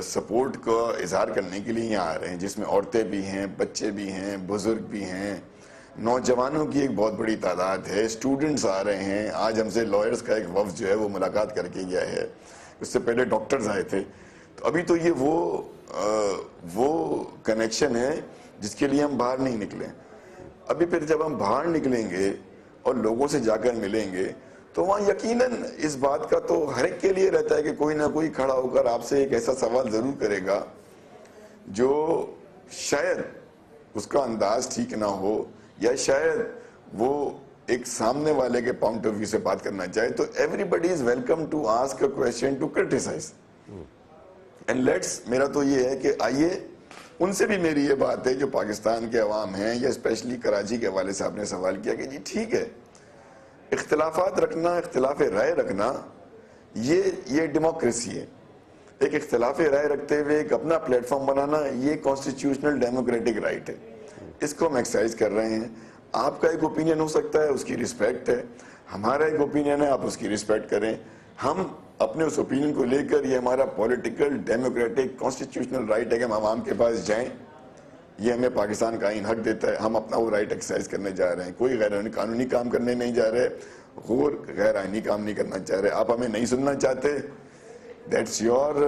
سپورٹ کا اظہار کرنے کے لیے یہاں آ رہے ہیں، جس میں عورتیں بھی ہیں، بچے بھی ہیں، بزرگ بھی ہیں، نوجوانوں کی ایک بہت بڑی تعداد ہے، اسٹوڈنٹس آ رہے ہیں. آج ہم سے لائرز کا ایک وفد جو ہے وہ ملاقات کر کے گیا ہے، اس سے پہلے ڈاکٹرز آئے تھے. تو ابھی تو یہ وہ کنیکشن ہے جس کے لیے ہم باہر نہیں نکلے. ابھی پھر جب ہم باہر نکلیں گے اور لوگوں سے جا کر ملیں گے تو وہاں یقیناً اس بات کا تو ہر ایک کے لیے رہتا ہے کہ کوئی نہ کوئی کھڑا ہو کر آپ سے ایک ایسا سوال ضرور کرے گا جو شاید اس کا انداز ٹھیک نہ ہو، یا شاید وہ ایک سامنے والے کے پوائنٹ آف ویو سے بات کرنا چاہے. تو everybody is welcome to ask a question, to criticise. And let's, میرا تو یہ ہے کہ آئیے، ان سے بھی میری یہ بات ہے جو پاکستان کے عوام ہیں، یا اسپیشلی کراچی کے حوالے سے آپ نے سوال کیا کہ جی ٹھیک ہے، اختلافات رکھنا، اختلاف رائے رکھنا، یہ ڈیموکریسی ہے. ایک اختلاف رائے رکھتے ہوئے ایک اپنا پلیٹ فارم بنانا، یہ کانسٹیٹیوشنل ڈیموکریٹک رائٹ ہے. اس کو ہم ایکسرسائز کر رہے ہیں. آپ کا ایک اوپینین ہو سکتا ہے، اس کی رسپیکٹ ہے. ہمارا ایک اوپینین ہے، آپ اس کی رسپیکٹ کریں. ہم اپنے اس اوپینین کو لے کر، یہ ہمارا پولیٹیکل ڈیموکریٹک کانسٹیٹیوشنل رائٹ ہے کہ ہم عوام کے پاس جائیں. یہ ہمیں پاکستان کا آئین حق دیتا ہے. ہم اپنا وہ رائٹ ایکسرسائز کرنے جا رہے ہیں. کوئی غیر قانونی کام کرنے نہیں جا رہے، غیر آئینی کام نہیں کرنا چاہ رہے. آپ ہمیں نہیں سننا چاہتے، دیٹس یور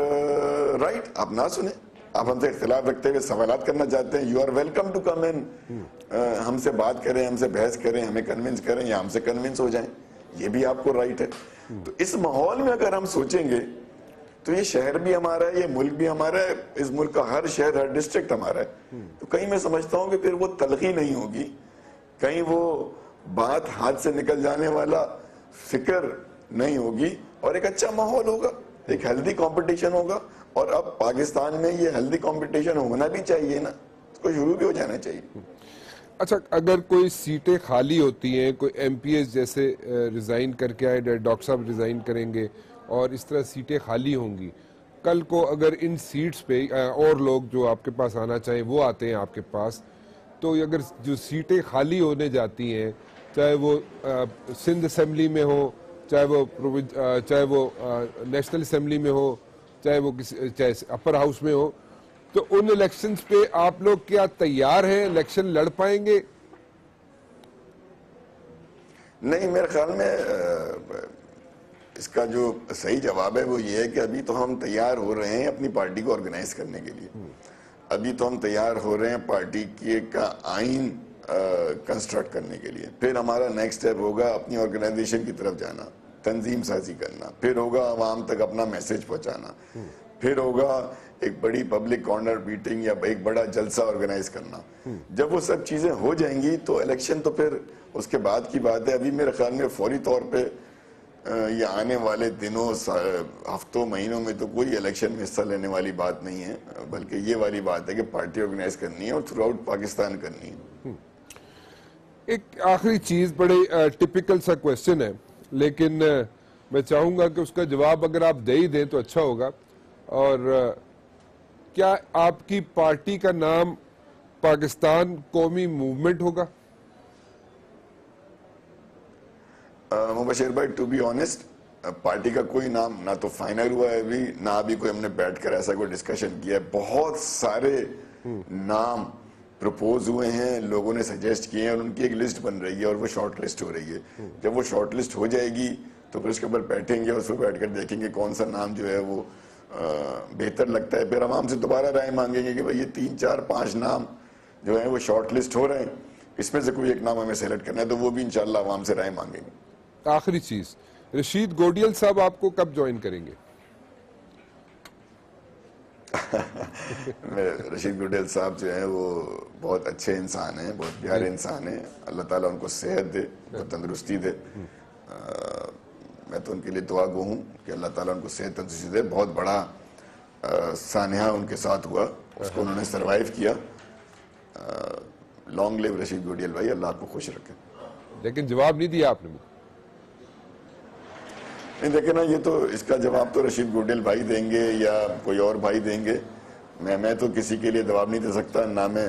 رائٹ، آپ نہ سنیں. آپ ہم سے اختلاف رکھتے ہوئے سوالات کرنا چاہتے ہیں، you are welcome to come in, ہم سے بات کریں، ہم سے بحث کریں، ہمیں کنونس کریں یا ہم سے کنونس ہو جائیں. یہ بھی آپ کو رائٹ ہے. تو اس ماحول میں اگر ہم سوچیں گے تو یہ شہر بھی ہمارا ہے، یہ ملک بھی ہمارا ہے، اس ملک کا ہر شہر، ہر ڈسٹرکٹ ہمارا ہے. تو کہیں میں سمجھتا ہوں کہ پھر وہ تلخی نہیں ہوگی، کہیں وہ بات ہاتھ سے نکل جانے والا فکر نہیں ہوگی، اور ایک اچھا ماحول ہوگا، ایک ہیلدی کمپٹیشن ہوگا. اور اب پاکستان میں یہ ہیلدی کمپٹیشن ہونا بھی چاہیے نا, اس کو شروع بھی ہو جانا چاہیے. اچھا, اگر کوئی سیٹیں خالی ہوتی ہیں, کوئی ایم پی ایس جیسے ریزائن کر کے آئے, ڈاکٹر صاحب ریزائن کریں گے اور اس طرح سیٹیں خالی ہوں گی, کل کو اگر ان سیٹس پہ اور لوگ جو آپ کے پاس آنا چاہیں وہ آتے ہیں آپ کے پاس, تو اگر جو سیٹیں خالی ہونے جاتی ہیں, چاہے وہ سندھ اسمبلی میں ہو, چاہے وہ نیشنل اسمبلی میں ہو, چاہے اپر ہاؤس میں ہو, تو ان الیکشنز پہ آپ لوگ کیا تیار ہیں, الیکشن لڑ پائیں گے؟ نہیں, میرے خیال میں اس کا جو صحیح جواب ہے وہ یہ ہے کہ ابھی تو ہم تیار ہو رہے ہیں اپنی پارٹی کو آرگنائز کرنے کے لیے. ابھی تو ہم تیار ہو رہے ہیں پارٹی کا آئین کنسٹرکٹ کرنے کے لیے. پھر ہمارا نیکسٹ سٹیپ ہوگا اپنی آرگنائزیشن کی طرف جانا, تنظیم سازی کرنا, پھر ہوگا عوام تک اپنا میسج پہنچانا, پھر ہوگا ایک بڑی پبلک کارنر میٹنگ یا ایک بڑا جلسہ آرگنائز کرنا. جب وہ سب چیزیں ہو جائیں گی تو الیکشن تو پھر اس کے بعد کی بات ہے. ابھی میرے خیال میں فوری طور پہ یہ آنے والے دنوں, ہفتوں, مہینوں میں تو کوئی الیکشن میں حصہ لینے والی بات نہیں ہے, بلکہ یہ والی بات ہے کہ پارٹی آرگنائز کرنی ہے اور تھرو آؤٹ پاکستان کرنی ہے. ایک آخری چیز, بڑے ٹپیکل سا کویسچن ہے, لیکن میں چاہوں گا کہ اس کا جواب اگر آپ دے ہی دیں تو اچھا ہوگا. اور کیا آپ کی پارٹی کا نام پاکستان قومی موومنٹ ہوگا؟ مبشر بھائی, ٹو بی آنیسٹ, پارٹی کا کوئی نام نہ تو فائنل ہوا ہے ابھی, نہ ابھی کوئی ہم نے بیٹھ کر ایسا کوئی ڈسکشن کیا ہے. بہت سارے نام پروپوز ہوئے ہیں, لوگوں نے سجیسٹ کیے ہیں, اور ان کی ایک لسٹ بن رہی ہے اور وہ شارٹ لسٹ ہو رہی ہے. جب وہ شارٹ لسٹ ہو جائے گی تو پھر اس کے اوپر بیٹھیں گے اور اس پہ بیٹھ کر دیکھیں گے کون سا نام جو ہے وہ بہتر لگتا ہے. پھر عوام سے دوبارہ رائے مانگیں گے کہ بھئی یہ 3, 4, 5 نام جو ہیں وہ شارٹ لسٹ ہو رہے ہیں, اس میں سے کوئی ایک نام ہمیں سیلیکٹ کرنا ہے, تو وہ بھی انشاءاللہ عوام سے رائے مانگیں گے. آخری چیز, رشید گوڈیل صاحب آپ کو کب جوائن کریں گے؟ رشید گوڈیل صاحب جو ہیں وہ بہت اچھے انسان ہیں, بہت پیارے انسان ہیں. اللہ تعالیٰ ان کو صحت دے, تندرستی دے. میں تو ان کے لیے دعا گو ہوں کہ اللہ تعالیٰ ان کو صحت تندرستی دے. بہت بڑا سانحہ ان کے ساتھ ہوا, اس کو انہوں نے سروائیو کیا. لانگ لیو رشید گوڈیل بھائی, اللہ آپ کو خوش رکھے. لیکن جواب نہیں دیا آپ نے مجھے. نہیں دیکھیں نا, یہ تو اس کا جواب تو رشید گوڈیل بھائی دیں گے یا کوئی اور بھائی دیں گے. میں تو کسی کے لیے جواب نہیں دے سکتا, نہ میں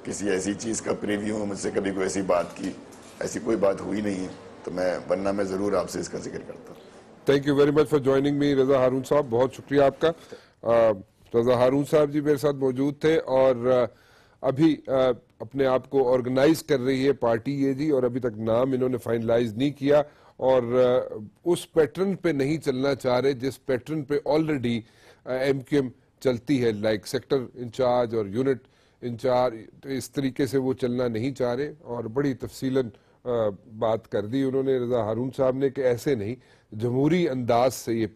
کسی ایسی چیز کا پریویو ہوں. مجھ سے کبھی کوئی ایسی بات کی, ایسی کوئی بات ہوئی نہیں ہے, تو ورنہ میں ضرور آپ سے اس کا ذکر کرتا. Thank you very much for joining me Raza Haroon صاحب, بہت شکریہ آپ کا. رضا ہارون صاحب جی میرے ساتھ موجود تھے, اور ابھی اپنے آپ کو آرگنائز کر رہی ہے پارٹی یہ جی, اور ابھی تک نام انہوں نے فائنلائز نہیں کیا, اور اس پیٹرن پہ نہیں چلنا چاہ رہے جس پیٹرن پہ آلریڈی ایم کیو ایم چلتی ہے, لائک سیکٹر انچارج اور یونٹ انچارج. اس طریقے سے وہ چلنا نہیں چاہ رہے, اور بڑی تفصیلاً بات کر دی انہوں نے رضا ہارون صاحب نے کہ ایسے نہیں, جمہوری انداز سے یہ